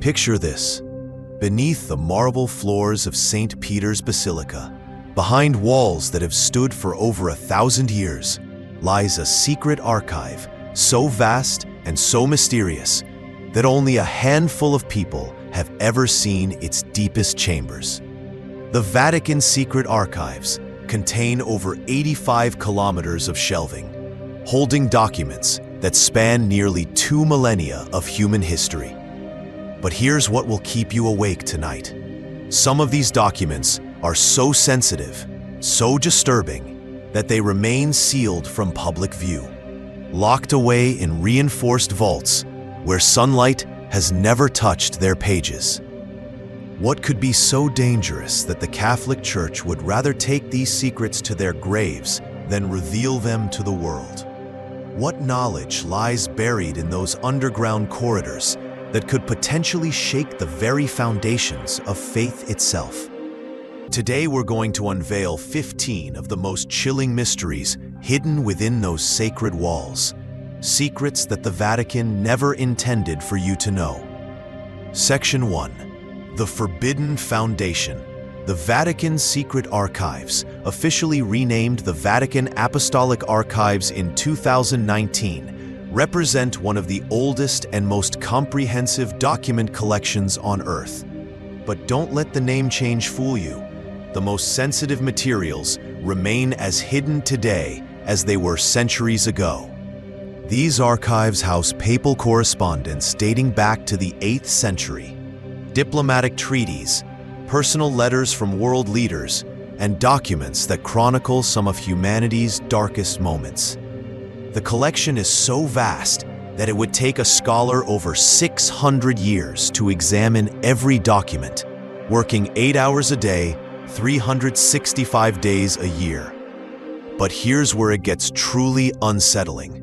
Picture this. Beneath the marble floors of St. Peter's Basilica, behind walls that have stood for over 1,000 years, lies a secret archive so vast and so mysterious that only a handful of people have ever seen its deepest chambers. The Vatican secret archives contain over 85 kilometers of shelving, holding documents that span nearly 2 millennia of human history. But here's what will keep you awake tonight. Some of these documents are so sensitive, so disturbing, that they remain sealed from public view, locked away in reinforced vaults where sunlight has never touched their pages. What could be so dangerous that the Catholic Church would rather take these secrets to their graves than reveal them to the world? What knowledge lies buried in those underground corridors that could potentially shake the very foundations of faith itself? Today we're going to unveil 15 of the most chilling mysteries hidden within those sacred walls, secrets that the Vatican never intended for you to know. Section 1. The Forbidden Foundation. The Vatican Secret Archives, officially renamed the Vatican Apostolic Archives in 2019, represent one of the oldest and most comprehensive document collections on Earth. But don't let the name change fool you. The most sensitive materials remain as hidden today as they were centuries ago. These archives house papal correspondence dating back to the 8th century, diplomatic treaties, personal letters from world leaders, and documents that chronicle some of humanity's darkest moments. The collection is so vast that it would take a scholar over 600 years to examine every document, working 8 hours a day, 365 days a year. But here's where it gets truly unsettling.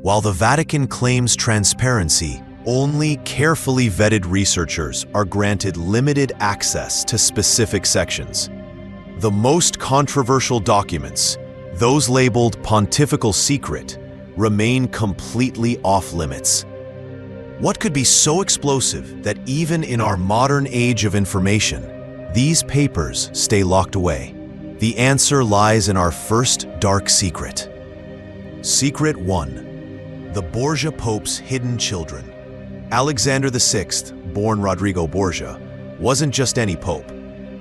While the Vatican claims transparency, only carefully vetted researchers are granted limited access to specific sections. The most controversial documents, those labeled pontifical secret, remain completely off-limits. What could be so explosive that even in our modern age of information, these papers stay locked away? The answer lies in our first dark secret. Secret 1. The Borgia Pope's hidden children. Alexander VI, born Rodrigo Borgia, wasn't just any pope.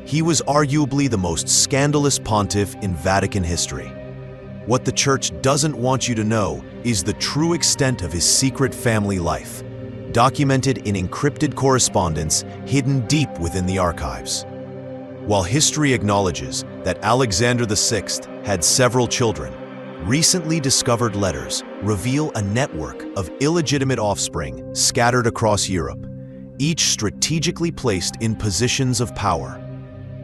He was arguably the most scandalous pontiff in Vatican history. What the Church doesn't want you to know is the true extent of his secret family life, documented in encrypted correspondence hidden deep within the archives. While history acknowledges that Alexander VI had several children, recently discovered letters reveal a network of illegitimate offspring scattered across Europe, each strategically placed in positions of power.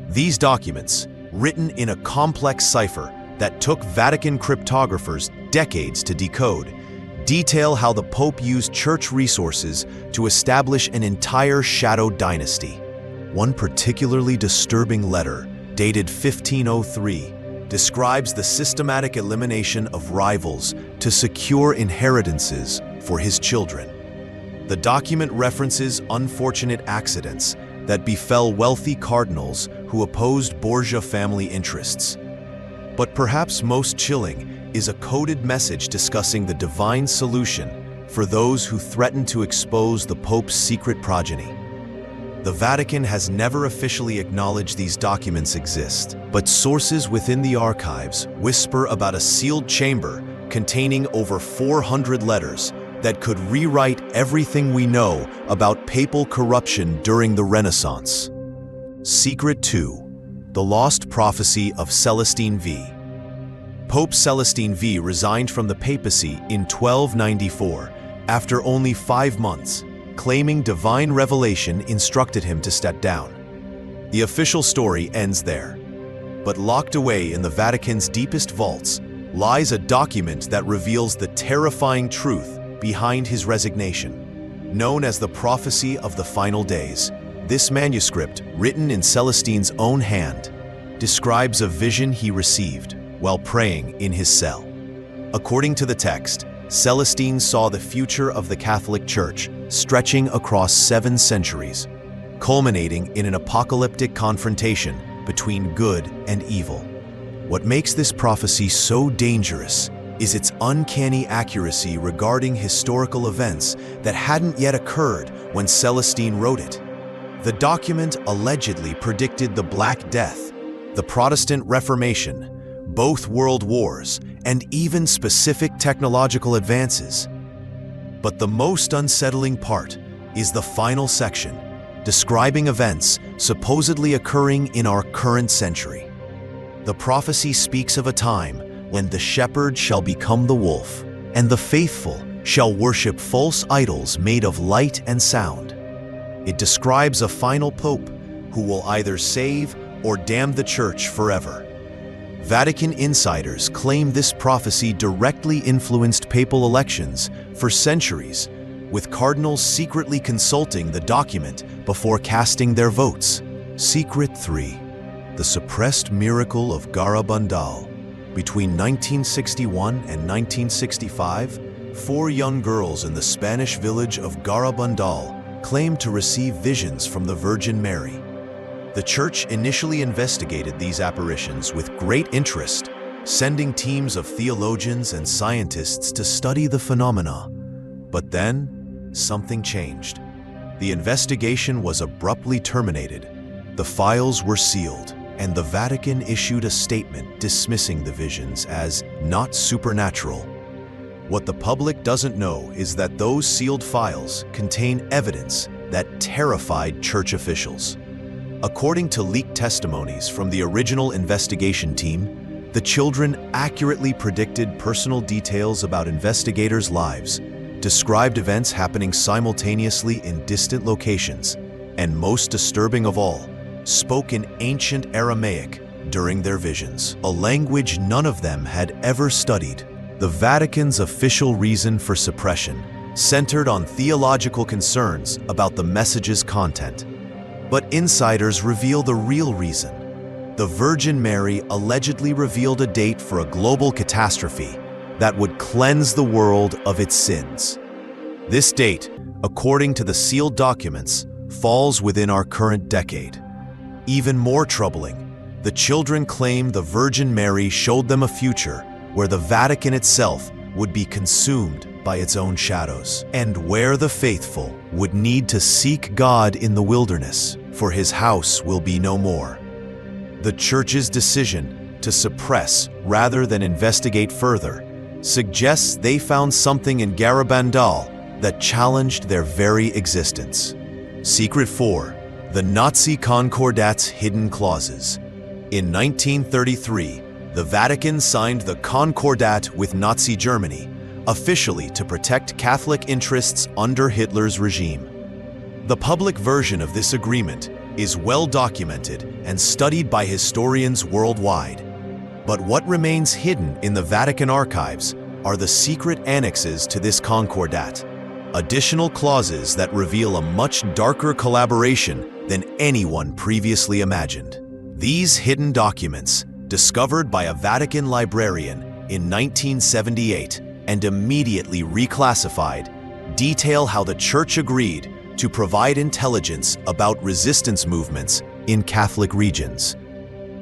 These documents, written in a complex cipher that took Vatican cryptographers decades to decode, detail how the Pope used church resources to establish an entire shadow dynasty. One particularly disturbing letter, dated 1503, describes the systematic elimination of rivals to secure inheritances for his children. The document references unfortunate accidents that befell wealthy cardinals who opposed Borgia family interests. But perhaps most chilling is a coded message discussing the divine solution for those who threaten to expose the Pope's secret progeny. The Vatican has never officially acknowledged these documents exist, but sources within the archives whisper about a sealed chamber containing over 400 letters that could rewrite everything we know about papal corruption during the Renaissance. Secret 2. The Lost Prophecy of Celestine V. Pope Celestine V resigned from the papacy in 1294 after only 5 months, claiming divine revelation instructed him to step down. The official story ends there. But locked away in the Vatican's deepest vaults lies a document that reveals the terrifying truth behind his resignation. Known as the Prophecy of the Final Days, this manuscript, written in Celestine's own hand, describes a vision he received while praying in his cell. According to the text, Celestine saw the future of the Catholic Church stretching across 7 centuries, culminating in an apocalyptic confrontation between good and evil. What makes this prophecy so dangerous is its uncanny accuracy regarding historical events that hadn't yet occurred when Celestine wrote it. The document allegedly predicted the Black Death, the Protestant Reformation, both world wars, and even specific technological advances. But the most unsettling part is the final section, describing events supposedly occurring in our current century. The prophecy speaks of a time when the shepherd shall become the wolf, and the faithful shall worship false idols made of light and sound. It describes a final pope who will either save or damn the church forever. Vatican insiders claim this prophecy directly influenced papal elections for centuries, with cardinals secretly consulting the document before casting their votes. Secret 3. The suppressed miracle of Garabandal. Between 1961 and 1965, 4 young girls in the Spanish village of Garabandal claimed to receive visions from the Virgin Mary. The church initially investigated these apparitions with great interest, sending teams of theologians and scientists to study the phenomena. But then, something changed. The investigation was abruptly terminated. The files were sealed, and the Vatican issued a statement dismissing the visions as not supernatural. What the public doesn't know is that those sealed files contain evidence that terrified church officials. According to leaked testimonies from the original investigation team, the children accurately predicted personal details about investigators' lives, described events happening simultaneously in distant locations, and most disturbing of all, spoke in ancient Aramaic during their visions, a language none of them had ever studied. The Vatican's official reason for suppression centered on theological concerns about the message's content. But insiders reveal the real reason. The Virgin Mary allegedly revealed a date for a global catastrophe that would cleanse the world of its sins. This date, according to the sealed documents, falls within our current decade. Even more troubling, the children claim the Virgin Mary showed them a future where the Vatican itself would be consumed by its own shadows, and where the faithful would need to seek God in the wilderness, for his house will be no more. The Church's decision to suppress rather than investigate further suggests they found something in Garabandal that challenged their very existence. Secret 4. The Nazi Concordat's hidden clauses. In 1933, the Vatican signed the Concordat with Nazi Germany, officially to protect Catholic interests under Hitler's regime. The public version of this agreement is well documented and studied by historians worldwide. But what remains hidden in the Vatican archives are the secret annexes to this Concordat, additional clauses that reveal a much darker collaboration than anyone previously imagined. These hidden documents, discovered by a Vatican librarian in 1978 and immediately reclassified, detail how the Church agreed to provide intelligence about resistance movements in Catholic regions.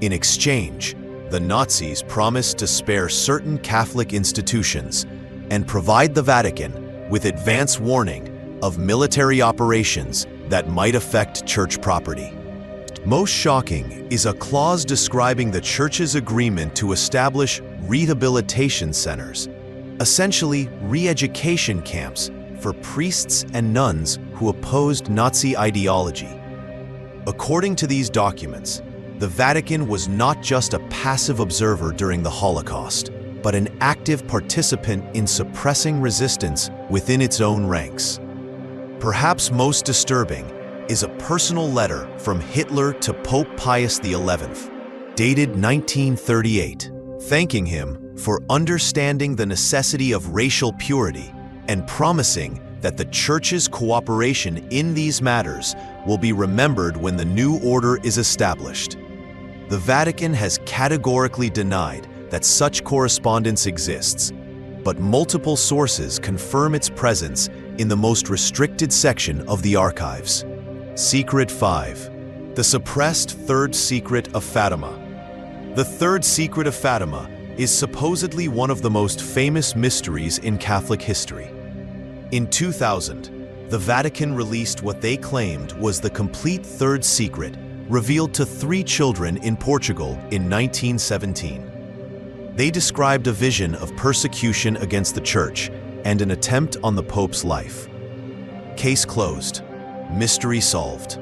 In exchange, the Nazis promised to spare certain Catholic institutions and provide the Vatican with advance warning of military operations that might affect church property. Most shocking is a clause describing the Church's agreement to establish rehabilitation centers, essentially re-education camps for priests and nuns who opposed Nazi ideology. According to these documents, the Vatican was not just a passive observer during the Holocaust, but an active participant in suppressing resistance within its own ranks. Perhaps most disturbing is a personal letter from Hitler to Pope Pius XI, dated 1938, thanking him for understanding the necessity of racial purity and promising that the Church's cooperation in these matters will be remembered when the new order is established. The Vatican has categorically denied that such correspondence exists, but multiple sources confirm its presence in the most restricted section of the archives. Secret 5. The suppressed third secret of Fatima. The third secret of Fatima is supposedly one of the most famous mysteries in Catholic history. In 2000, the Vatican released what they claimed was the complete third secret revealed to 3 children in Portugal in 1917. They described a vision of persecution against the Church and an attempt on the Pope's life. Case closed. Mystery solved.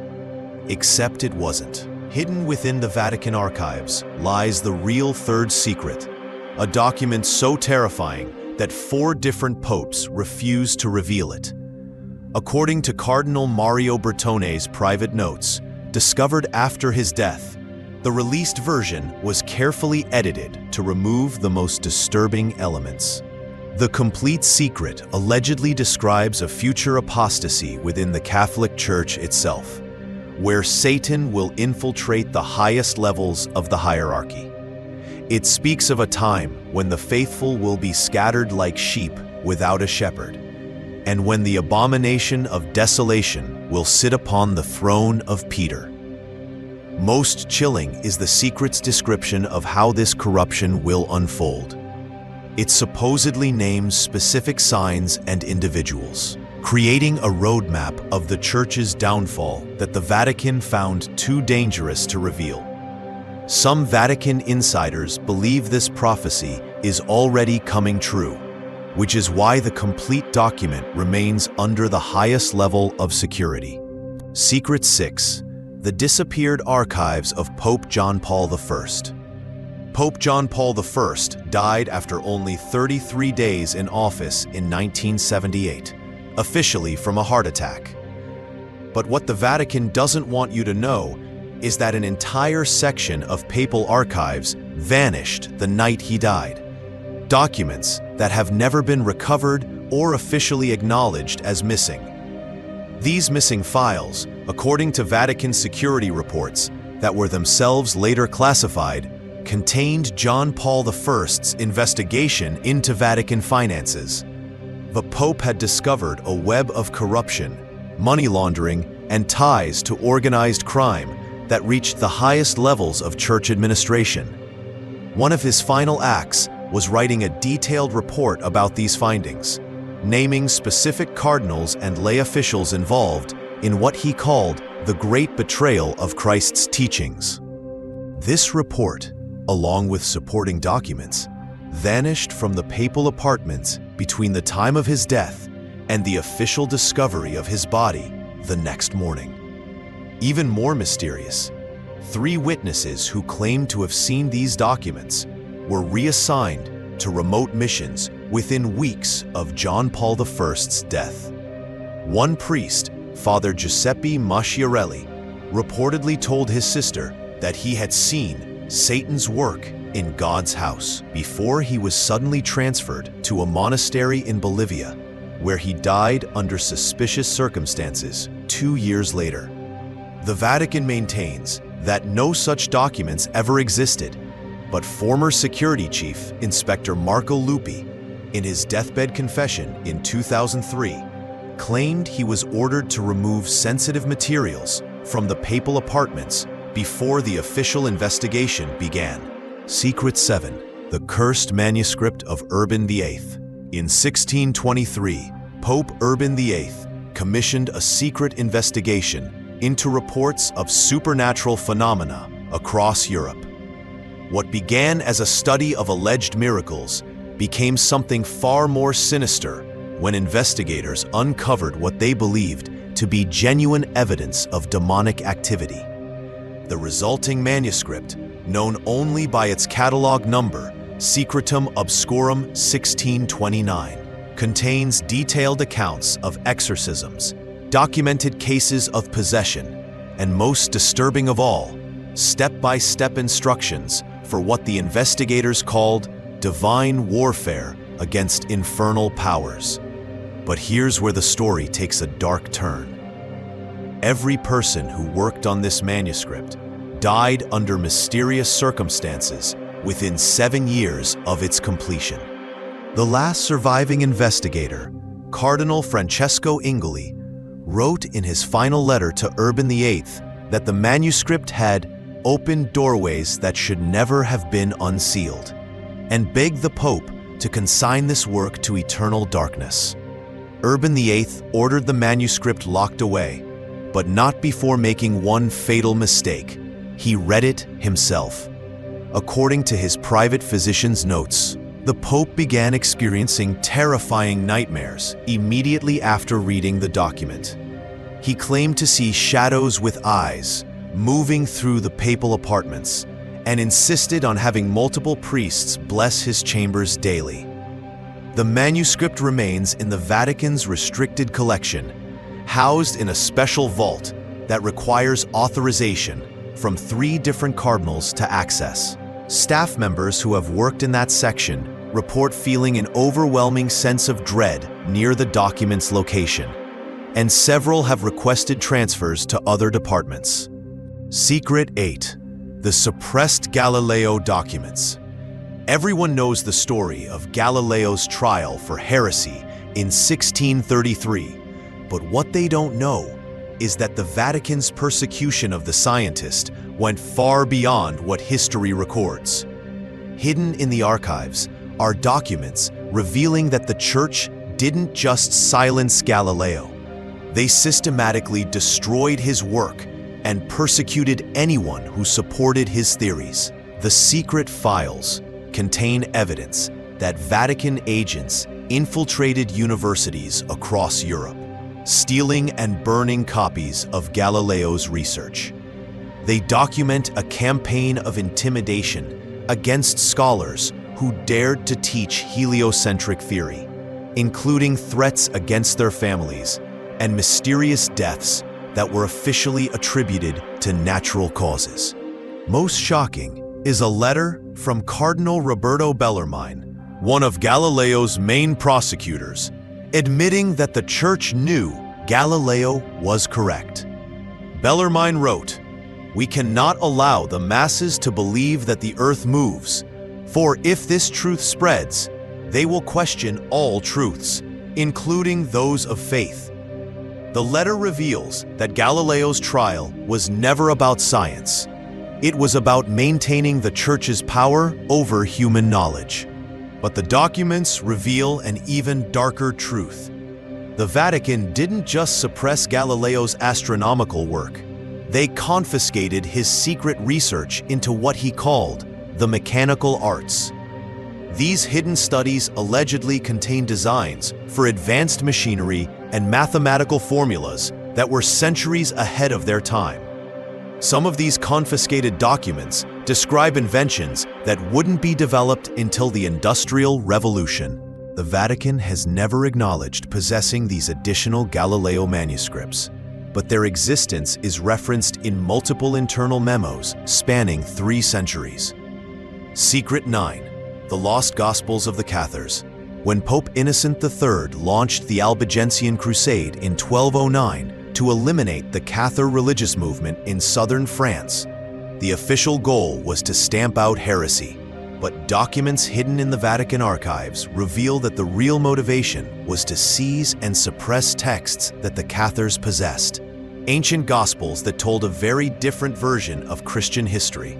Except it wasn't. Hidden within the Vatican archives lies the real third secret, a document so terrifying that 4 different popes refused to reveal it. According to Cardinal Mario Bertone's private notes, discovered after his death, the released version was carefully edited to remove the most disturbing elements. The complete secret allegedly describes a future apostasy within the Catholic Church itself, where Satan will infiltrate the highest levels of the hierarchy. It speaks of a time when the faithful will be scattered like sheep without a shepherd, and when the abomination of desolation will sit upon the throne of Peter. Most chilling is the secret's description of how this corruption will unfold. It supposedly names specific signs and individuals, creating a roadmap of the Church's downfall that the Vatican found too dangerous to reveal. Some Vatican insiders believe this prophecy is already coming true, which is why the complete document remains under the highest level of security. Secret 6. The disappeared archives of Pope John Paul I. Pope John Paul I died after only 33 days in office in 1978, officially from a heart attack. But what the Vatican doesn't want you to know is that an entire section of papal archives vanished the night he died. Documents that have never been recovered or officially acknowledged as missing. These missing files, according to Vatican security reports that were themselves later classified, contained John Paul I's investigation into Vatican finances. The Pope had discovered a web of corruption, money laundering, and ties to organized crime that reached the highest levels of church administration. One of his final acts was writing a detailed report about these findings, naming specific cardinals and lay officials involved in what he called the great betrayal of Christ's teachings. This report, along with supporting documents, vanished from the papal apartments between the time of his death and the official discovery of his body the next morning. Even more mysterious, 3 witnesses who claimed to have seen these documents were reassigned to remote missions within weeks of John Paul I's death. One priest, Father Giuseppe Masciarelli, reportedly told his sister that he had seen Satan's work in God's house before he was suddenly transferred to a monastery in Bolivia, where he died under suspicious circumstances 2 years later. The Vatican maintains that no such documents ever existed, but former security chief Inspector Marco Lupi, in his deathbed confession in 2003, claimed he was ordered to remove sensitive materials from the papal apartments before the official investigation began. Secret 7. The cursed manuscript of Urban VIII. In 1623, Pope Urban VIII commissioned a secret investigation into reports of supernatural phenomena across Europe. What began as a study of alleged miracles became something far more sinister when investigators uncovered what they believed to be genuine evidence of demonic activity. The resulting manuscript, known only by its catalog number, Secretum Obscurum 1629, contains detailed accounts of exorcisms, documented cases of possession, and most disturbing of all, step-by-step instructions for what the investigators called divine warfare against infernal powers. But here's where the story takes a dark turn. Every person who worked on this manuscript died under mysterious circumstances within 7 years of its completion. The last surviving investigator, Cardinal Francesco Ingoli, wrote in his final letter to Urban VIII that the manuscript had opened doorways that should never have been unsealed, and begged the Pope to consign this work to eternal darkness. Urban VIII ordered the manuscript locked away, but not before making one fatal mistake. He read it himself. According to his private physician's notes, the Pope began experiencing terrifying nightmares immediately after reading the document. He claimed to see shadows with eyes moving through the papal apartments and insisted on having multiple priests bless his chambers daily. The manuscript remains in the Vatican's restricted collection, housed in a special vault that requires authorization from 3 different cardinals to access. Staff members who have worked in that section report feeling an overwhelming sense of dread near the document's location, and several have requested transfers to other departments. Secret 8. The suppressed Galileo documents. Everyone knows the story of Galileo's trial for heresy in 1633, but what they don't know is that the Vatican's persecution of the scientist went far beyond what history records. Hidden in the archives are documents revealing that the Church didn't just silence Galileo. They systematically destroyed his work and persecuted anyone who supported his theories. The secret files contain evidence that Vatican agents infiltrated universities across Europe, stealing and burning copies of Galileo's research. They document a campaign of intimidation against scholars who dared to teach heliocentric theory, including threats against their families and mysterious deaths that were officially attributed to natural causes. Most shocking is a letter from Cardinal Roberto Bellarmine, one of Galileo's main prosecutors, admitting that the Church knew Galileo was correct. Bellarmine wrote, "We cannot allow the masses to believe that the earth moves, for if this truth spreads, they will question all truths, including those of faith." The letter reveals that Galileo's trial was never about science. It was about maintaining the Church's power over human knowledge. But the documents reveal an even darker truth. The Vatican didn't just suppress Galileo's astronomical work. They confiscated his secret research into what he called the mechanical arts. These hidden studies allegedly contain designs for advanced machinery and mathematical formulas that were centuries ahead of their time. Some of these confiscated documents describe inventions that wouldn't be developed until the Industrial Revolution. The Vatican has never acknowledged possessing these additional Galileo manuscripts, but their existence is referenced in multiple internal memos spanning 3 centuries. Secret 9. The Lost Gospels of the Cathars. When Pope Innocent III launched the Albigensian Crusade in 1209 to eliminate the Cathar religious movement in southern France, the official goal was to stamp out heresy. But documents hidden in the Vatican archives reveal that the real motivation was to seize and suppress texts that the Cathars possessed, ancient Gospels that told a very different version of Christian history.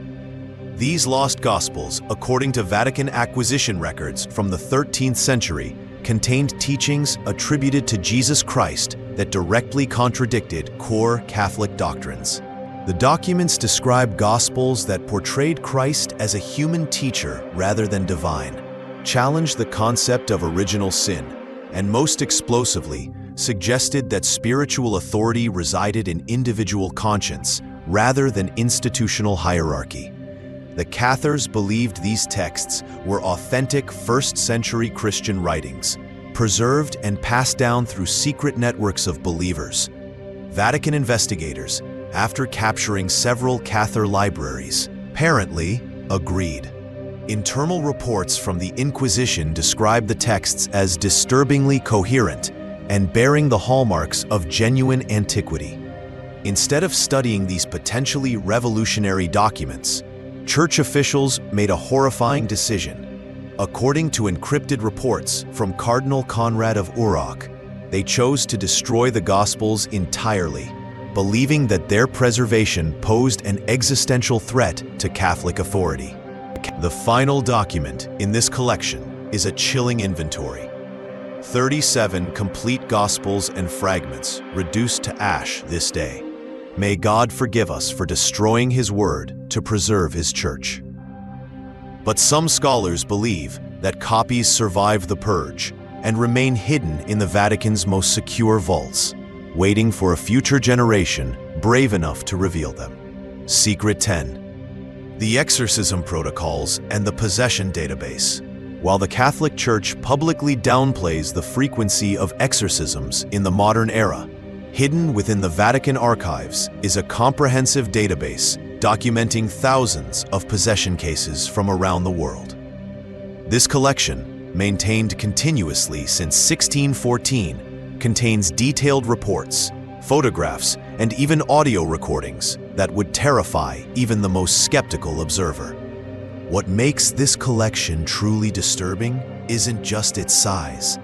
These lost Gospels, according to Vatican acquisition records from the 13th century, contained teachings attributed to Jesus Christ that directly contradicted core Catholic doctrines. The documents describe Gospels that portrayed Christ as a human teacher rather than divine, challenged the concept of original sin, and most explosively, suggested that spiritual authority resided in individual conscience rather than institutional hierarchy. The Cathars believed these texts were authentic 1st century Christian writings, preserved and passed down through secret networks of believers. Vatican investigators, after capturing several Cathar libraries, apparently agreed. Internal reports from the Inquisition describe the texts as disturbingly coherent and bearing the hallmarks of genuine antiquity. Instead of studying these potentially revolutionary documents, Church officials made a horrifying decision. According to encrypted reports from Cardinal Conrad of Urach, they chose to destroy the Gospels entirely, believing that their preservation posed an existential threat to Catholic authority. The final document in this collection is a chilling inventory. 37 complete Gospels and fragments reduced to ash this day. May God forgive us for destroying His Word to preserve His Church. But some scholars believe that copies survive the purge and remain hidden in the Vatican's most secure vaults, waiting for a future generation brave enough to reveal them. Secret 10. The exorcism protocols and the possession database. While the Catholic Church publicly downplays the frequency of exorcisms in the modern era, hidden within the Vatican archives is a comprehensive database documenting thousands of possession cases from around the world. This collection, maintained continuously since 1614, contains detailed reports, photographs, and even audio recordings that would terrify even the most skeptical observer. What makes this collection truly disturbing isn't just its size,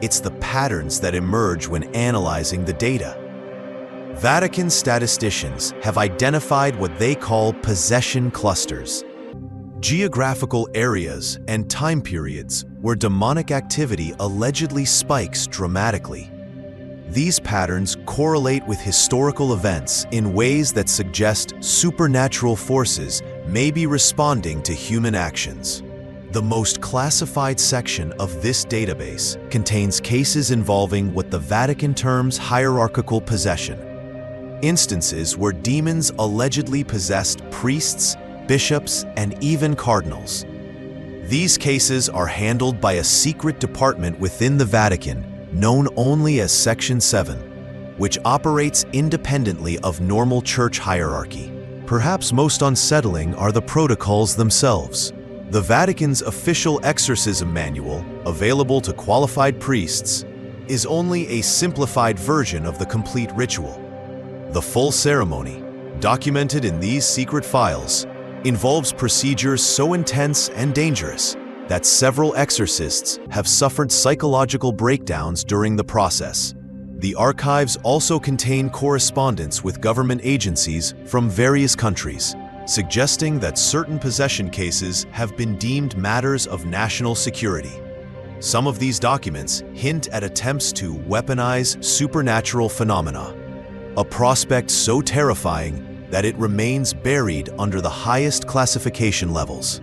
it's the patterns that emerge when analyzing the data. Vatican statisticians have identified what they call possession clusters, geographical areas and time periods where demonic activity allegedly spikes dramatically. These patterns correlate with historical events in ways that suggest supernatural forces may be responding to human actions. The most classified section of this database contains cases involving what the Vatican terms hierarchical possession, instances where demons allegedly possessed priests, bishops, and even cardinals. These cases are handled by a secret department within the Vatican known only as Section 7, which operates independently of normal church hierarchy. Perhaps most unsettling are the protocols themselves. The Vatican's official exorcism manual, available to qualified priests, is only a simplified version of the complete ritual. The full ceremony, documented in these secret files, involves procedures so intense and dangerous that several exorcists have suffered psychological breakdowns during the process. The archives also contain correspondence with government agencies from various countries, suggesting that certain possession cases have been deemed matters of national security. Some of these documents hint at attempts to weaponize supernatural phenomena, a prospect so terrifying that it remains buried under the highest classification levels.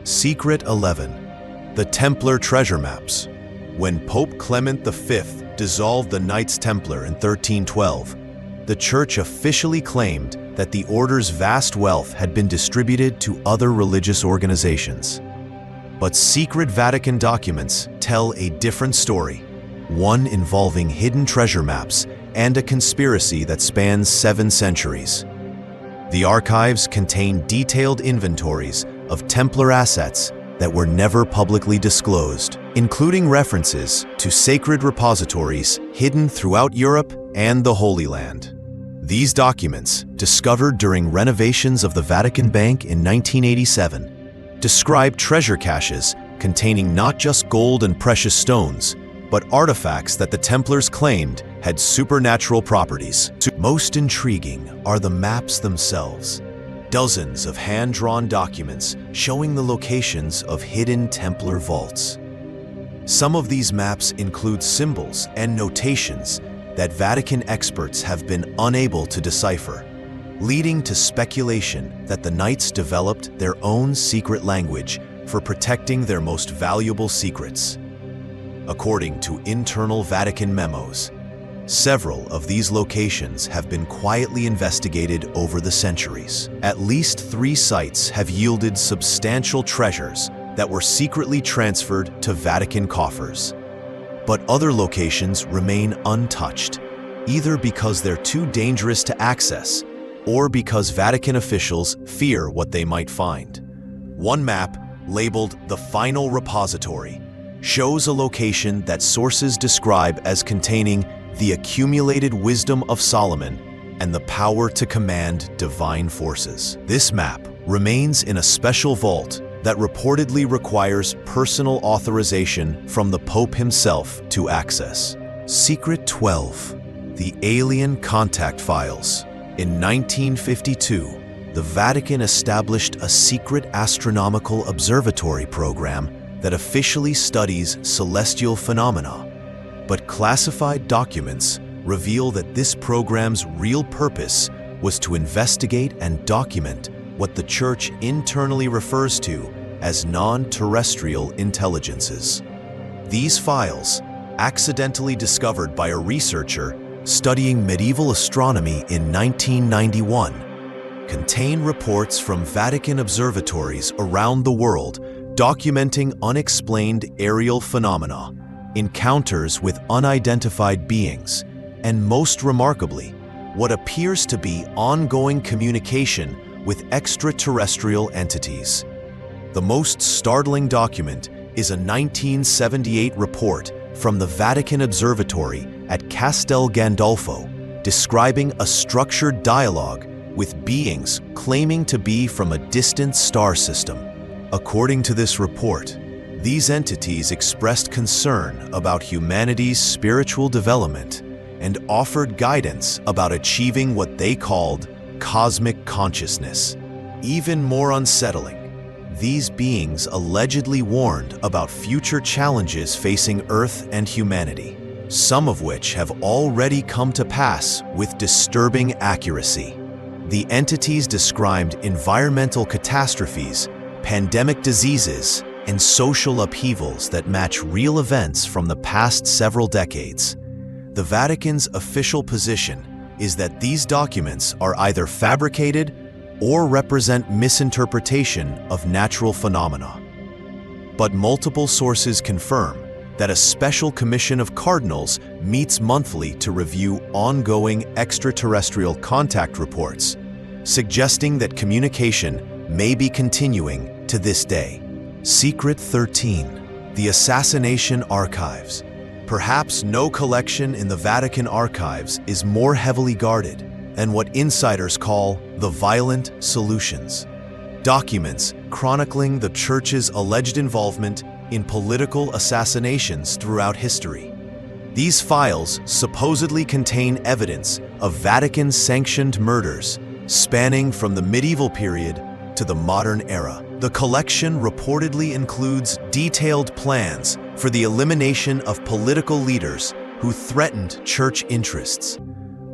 Secret 11. The Templar Treasure Maps. When Pope Clement V dissolved the Knights Templar in 1312, the Church officially claimed that the order's vast wealth had been distributed to other religious organizations. But secret Vatican documents tell a different story, one involving hidden treasure maps and a conspiracy that spans 7 centuries. The archives contain detailed inventories of Templar assets that were never publicly disclosed, including references to sacred repositories hidden throughout Europe and the Holy Land. These documents, discovered during renovations of the Vatican Bank in 1987, describe treasure caches containing not just gold and precious stones, but artifacts that the Templars claimed had supernatural properties. Most intriguing are the maps themselves. Dozens of hand-drawn documents showing the locations of hidden Templar vaults. Some of these maps include symbols and notations that Vatican experts have been unable to decipher, leading to speculation that the Knights developed their own secret language for protecting their most valuable secrets. According to internal Vatican memos, several of these locations have been quietly investigated over the centuries. At least 3 sites have yielded substantial treasures that were secretly transferred to Vatican coffers. But other locations remain untouched, either because they're too dangerous to access or because Vatican officials fear what they might find. One map, labeled the Final Repository, shows a location that sources describe as containing the accumulated wisdom of Solomon and the power to command divine forces. This map remains in a special vault that reportedly requires personal authorization from the Pope himself to access. Secret 12. The Alien Contact Files. In 1952, the Vatican established a secret astronomical observatory program that officially studies celestial phenomena. But classified documents reveal that this program's real purpose was to investigate and document what the Church internally refers to as non-terrestrial intelligences. These files, accidentally discovered by a researcher studying medieval astronomy in 1991, contain reports from Vatican observatories around the world documenting unexplained aerial phenomena, encounters with unidentified beings, and most remarkably, what appears to be ongoing communication with extraterrestrial entities. The most startling document is a 1978 report from the Vatican Observatory at Castel Gandolfo describing a structured dialogue with beings claiming to be from a distant star system. According to this report, these entities expressed concern about humanity's spiritual development and offered guidance about achieving what they called cosmic consciousness. Even more unsettling, these beings allegedly warned about future challenges facing Earth and humanity, some of which have already come to pass with disturbing accuracy. The entities described environmental catastrophes, pandemic diseases, and social upheavals that match real events from the past several decades. The Vatican's official position is that these documents are either fabricated or represent misinterpretation of natural phenomena. But multiple sources confirm that a special commission of cardinals meets monthly to review ongoing extraterrestrial contact reports, suggesting that communication may be continuing to this day. Secret 13. The Assassination Archives. Perhaps no collection in the Vatican archives is more heavily guarded than what insiders call the violent solutions. Documents chronicling the Church's alleged involvement in political assassinations throughout history. These files supposedly contain evidence of Vatican-sanctioned murders spanning from the medieval period to the modern era. The collection reportedly includes detailed plans for the elimination of political leaders who threatened Church interests,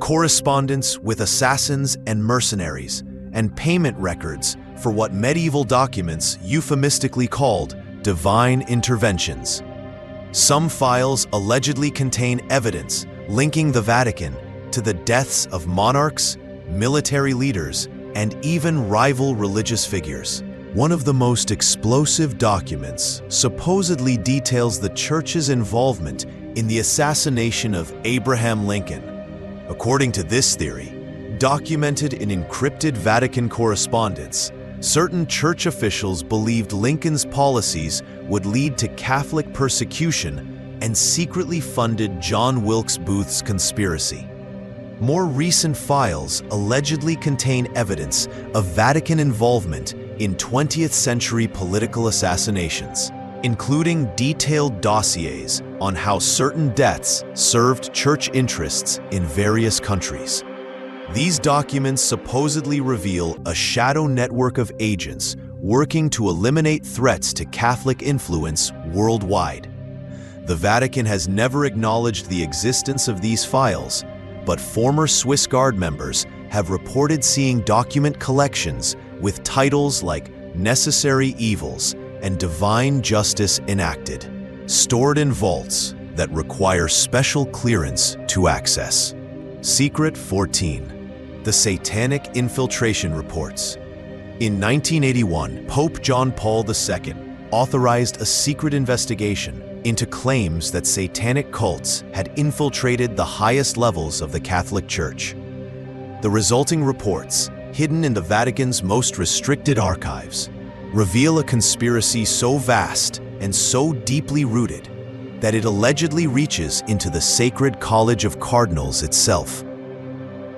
correspondence with assassins and mercenaries, and payment records for what medieval documents euphemistically called divine interventions. Some files allegedly contain evidence linking the Vatican to the deaths of monarchs, military leaders, and even rival religious figures. One of the most explosive documents supposedly details the Church's involvement in the assassination of Abraham Lincoln. According to this theory, documented in encrypted Vatican correspondence, certain Church officials believed Lincoln's policies would lead to Catholic persecution and secretly funded John Wilkes Booth's conspiracy. More recent files allegedly contain evidence of Vatican involvement in 20th century political assassinations, including detailed dossiers on how certain deaths served Church interests in various countries. These documents supposedly reveal a shadow network of agents working to eliminate threats to Catholic influence worldwide. The Vatican has never acknowledged the existence of these files, but former Swiss Guard members have reported seeing document collections with titles like Necessary Evils and Divine Justice Enacted, stored in vaults that require special clearance to access. Secret 14. The Satanic Infiltration Reports. In 1981, Pope John Paul II authorized a secret investigation into claims that satanic cults had infiltrated the highest levels of the Catholic Church. The resulting reports, hidden in the Vatican's most restricted archives, reveal a conspiracy so vast and so deeply rooted that it allegedly reaches into the Sacred College of Cardinals itself.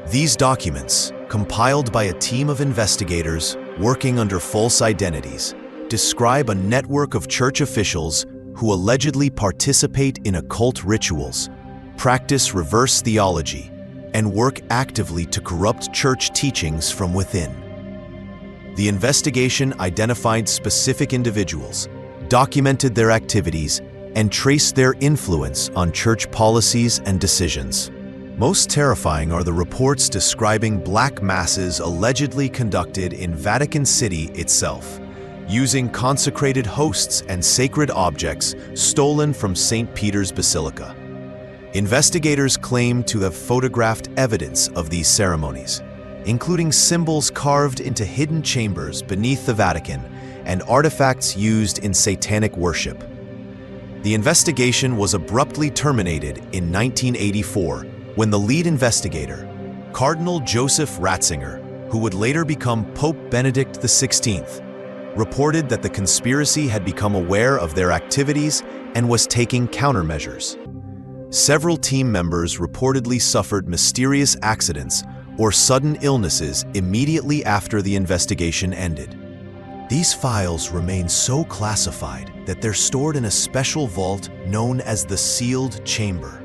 These documents, compiled by a team of investigators working under false identities, describe a network of Church officials who allegedly participate in occult rituals, practice reverse theology, and work actively to corrupt church teachings from within. The investigation identified specific individuals, documented their activities, and traced their influence on church policies and decisions. Most terrifying are the reports describing black masses allegedly conducted in Vatican City itself, using consecrated hosts and sacred objects stolen from St. Peter's Basilica. Investigators claim to have photographed evidence of these ceremonies, including symbols carved into hidden chambers beneath the Vatican and artifacts used in satanic worship. The investigation was abruptly terminated in 1984 when the lead investigator, Cardinal Joseph Ratzinger, who would later become Pope Benedict XVI, reported that the conspiracy had become aware of their activities and was taking countermeasures. Several team members reportedly suffered mysterious accidents or sudden illnesses immediately after the investigation ended. These files remain so classified that they're stored in a special vault known as the sealed chamber,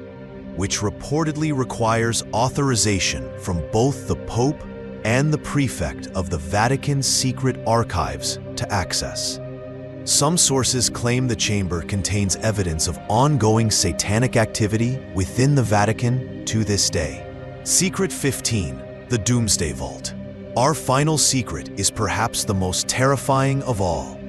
which reportedly requires authorization from both the Pope and the prefect of the Vatican's secret archives to access. Some sources claim the chamber contains evidence of ongoing satanic activity within the Vatican to this day. Secret 15, the Doomsday Vault. Our final secret is perhaps the most terrifying of all.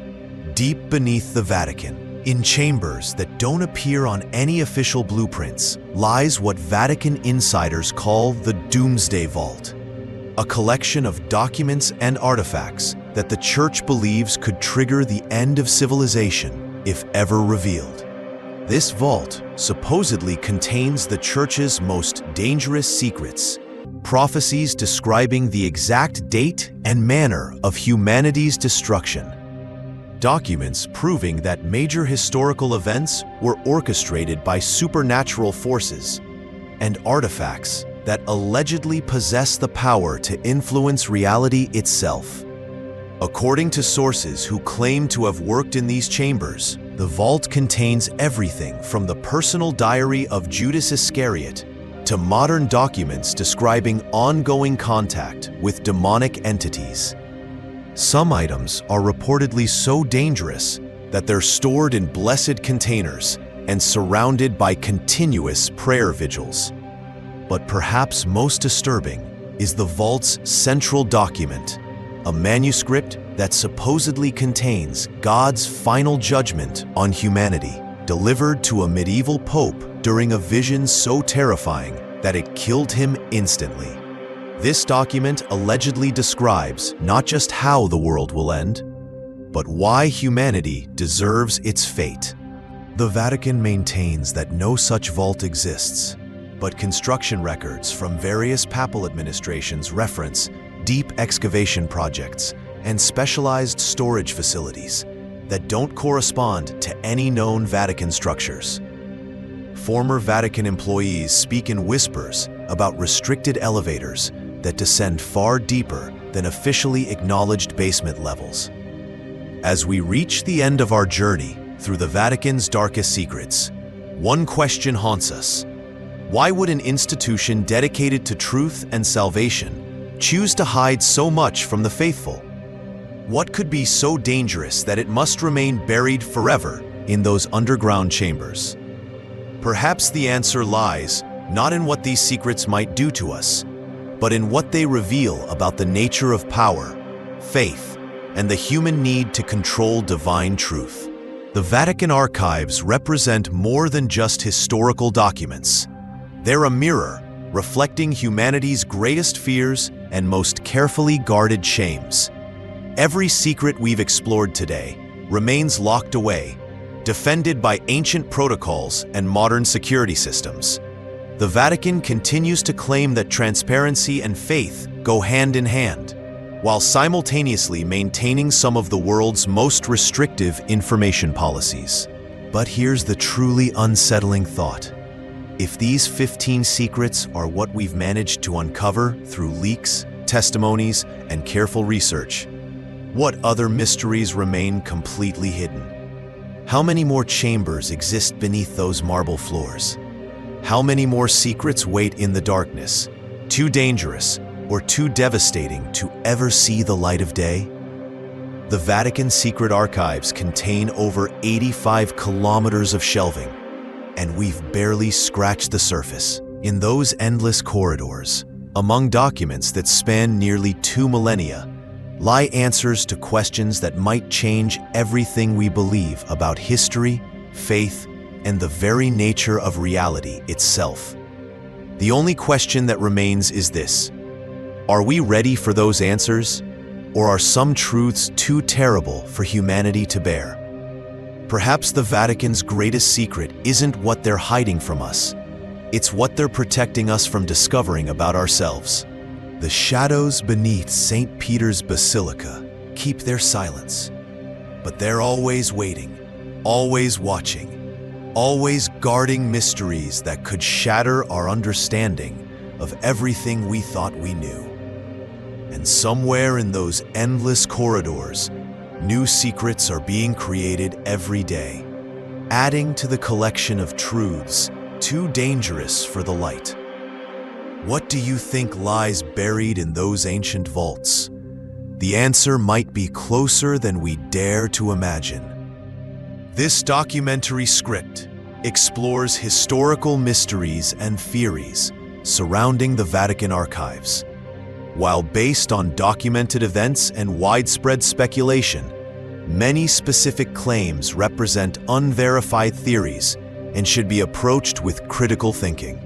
Deep beneath the Vatican, in chambers that don't appear on any official blueprints, lies what Vatican insiders call the Doomsday Vault, a collection of documents and artifacts that the Church believes could trigger the end of civilization if ever revealed. This vault supposedly contains the Church's most dangerous secrets, prophecies describing the exact date and manner of humanity's destruction, documents proving that major historical events were orchestrated by supernatural forces, and artifacts that allegedly possess the power to influence reality itself. According to sources who claim to have worked in these chambers, the vault contains everything from the personal diary of Judas Iscariot to modern documents describing ongoing contact with demonic entities. Some items are reportedly so dangerous that they're stored in blessed containers and surrounded by continuous prayer vigils. But perhaps most disturbing is the vault's central document, a manuscript that supposedly contains God's final judgment on humanity, delivered to a medieval pope during a vision so terrifying that it killed him instantly. This document allegedly describes not just how the world will end, but why humanity deserves its fate. The Vatican maintains that no such vault exists, but construction records from various papal administrations reference deep excavation projects and specialized storage facilities that don't correspond to any known Vatican structures. Former Vatican employees speak in whispers about restricted elevators that descend far deeper than officially acknowledged basement levels. As we reach the end of our journey through the Vatican's darkest secrets, one question haunts us. Why would an institution dedicated to truth and salvation choose to hide so much from the faithful? What could be so dangerous that it must remain buried forever in those underground chambers? Perhaps the answer lies not in what these secrets might do to us, but in what they reveal about the nature of power, faith, and the human need to control divine truth. The Vatican archives represent more than just historical documents. They're a mirror reflecting humanity's greatest fears and most carefully guarded shames. Every secret we've explored today remains locked away, defended by ancient protocols and modern security systems. The Vatican continues to claim that transparency and faith go hand in hand, while simultaneously maintaining some of the world's most restrictive information policies. But here's the truly unsettling thought. If these 15 secrets are what we've managed to uncover through leaks, testimonies, and careful research, what other mysteries remain completely hidden? How many more chambers exist beneath those marble floors? How many more secrets wait in the darkness, too dangerous or too devastating to ever see the light of day? The Vatican secret archives contain over 85 kilometers of shelving, and we've barely scratched the surface. In those endless corridors, among documents that span nearly 2 millennia, lie answers to questions that might change everything we believe about history, faith, and the very nature of reality itself. The only question that remains is this: are we ready for those answers, or are some truths too terrible for humanity to bear? Perhaps the Vatican's greatest secret isn't what they're hiding from us. It's what they're protecting us from discovering about ourselves. The shadows beneath St. Peter's Basilica keep their silence, but they're always waiting, always watching, always guarding mysteries that could shatter our understanding of everything we thought we knew. And somewhere in those endless corridors, new secrets are being created every day, adding to the collection of truths too dangerous for the light. What do you think lies buried in those ancient vaults? The answer might be closer than we dare to imagine. This documentary script explores historical mysteries and theories surrounding the Vatican archives. While based on documented events and widespread speculation, many specific claims represent unverified theories and should be approached with critical thinking.